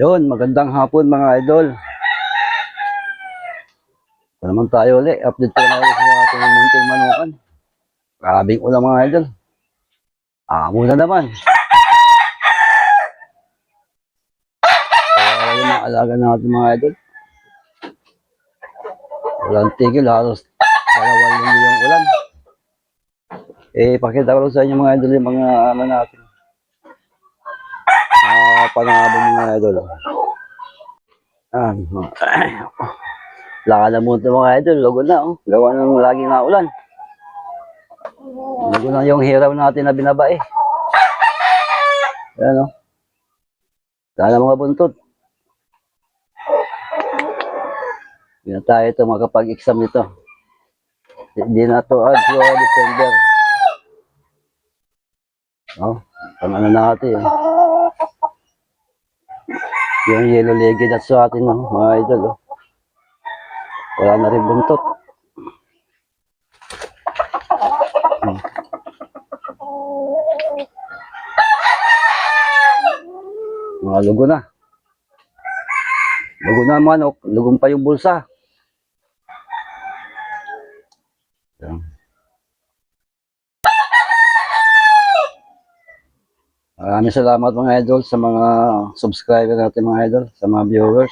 Yun, magandang hapon mga idol. Ito naman tayo ulit. Update ko na ulit sa ating munting manukan. Grabing ulam mga idol. Muna naman. Kaya yung mga alaga natin mga idol. Walang tigil, halos dalawang linggo yung ulan. Pakita ko sa inyo mga idol yung mga ano natin. Pangabong mga idol. Laka na muna mga idol, logo na. Gawa ng laging naulan. Logo na yung hiraw natin na binaba eh. Ayan o. Sana mga buntot. Hindi na tayo ito makapag-exam nito. Hindi na ito December. Ano natin yung yellow legged at sa atin mga idol. Wala na rin buntot. Mga lugo na. Lugo na manok. Lugong pa yung bulsa. Maraming salamat mga idol sa mga subscriber natin mga idol, sa mga viewers.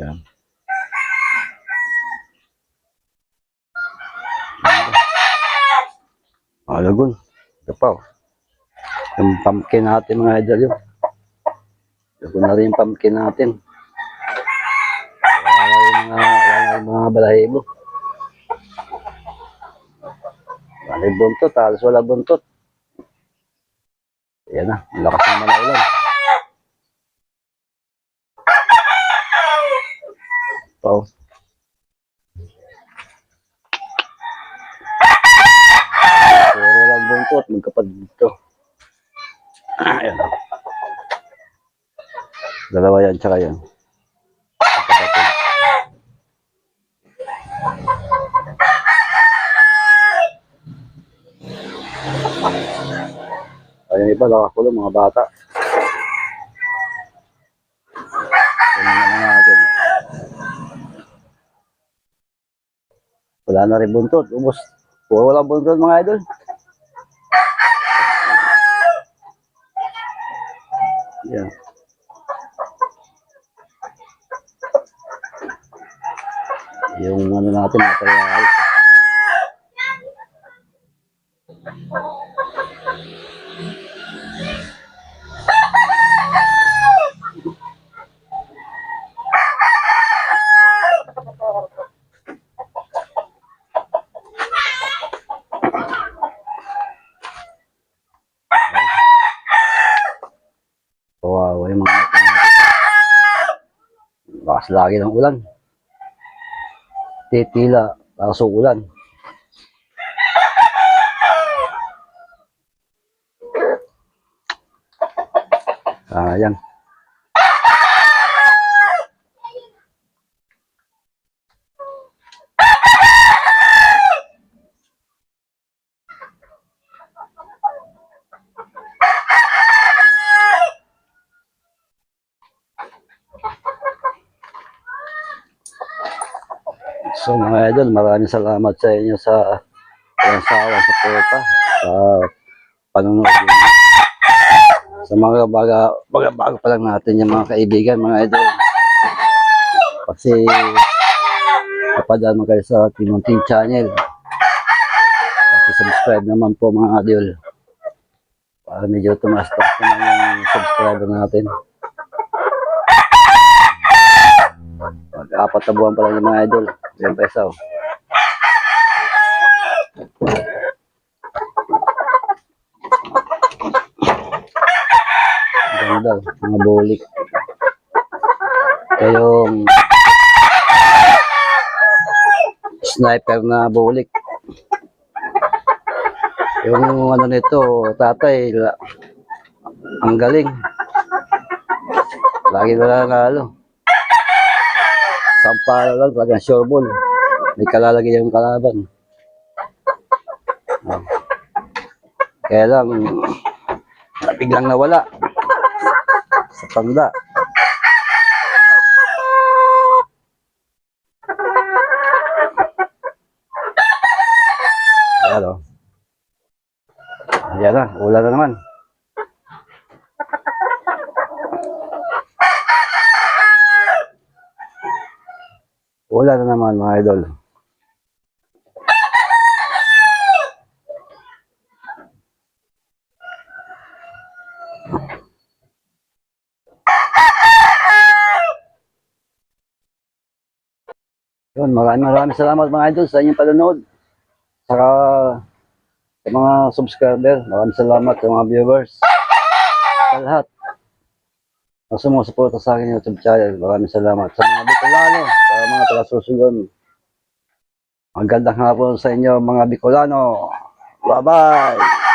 Yan. Mga lugon. Ito pa yung pumpkin natin mga idol yun. Lugon na rin yung pumpkin natin. Wala yung mga balahibo. Wala yung buntot, halos wala buntot. Ayan na, lakas naman na ulan. Puro lang buntot, magkapag dito. Ayan. Dalawa yan, tsaka yan. Ayun iba, nakakulong mga bata. Wala na rin buntot, ubos. Puro walang buntot mga idol. Yan. Yung ano natin, material. Wow, yung mga lakas lagi ng ulan. Titila, kaso ulan. Sayang. So mga idol, maraming salamat sa inyo sa sawang suporta sa panonood niyo. Sa mga bago pa lang natin yung mga kaibigan, mga idol. Kasi kapadaan mo kayo sa Timunting Channel. Kasi subscribe naman po mga idol. Para medyo tumastas naman yung subscriber natin. Mag-apat na buwan pa lang yung mga idol. Yan peso. Ganda, mga bulik. Ito yung sniper na bulik. Yung ano nito, tatay, ang galing. Lagi na nanalo. Sampala lang, talagang sure ball. May kalalagay yung kalaban. Kaya lang, biglang nawala. sa tanda. Ayan o. Ayan na, ulan na naman. Ulan na naman mga idol. Yun, maraming salamat mga idol sa inyong panonood. Saka sa mga subscriber, maraming salamat sa mga viewers. Sa lahat na sumusuporta sa akin YouTube channel, maraming salamat. Sa mga Bicolano, sa mga taga-Sorsogon, magandang hapon sa inyo mga Bicolano. Bye-bye!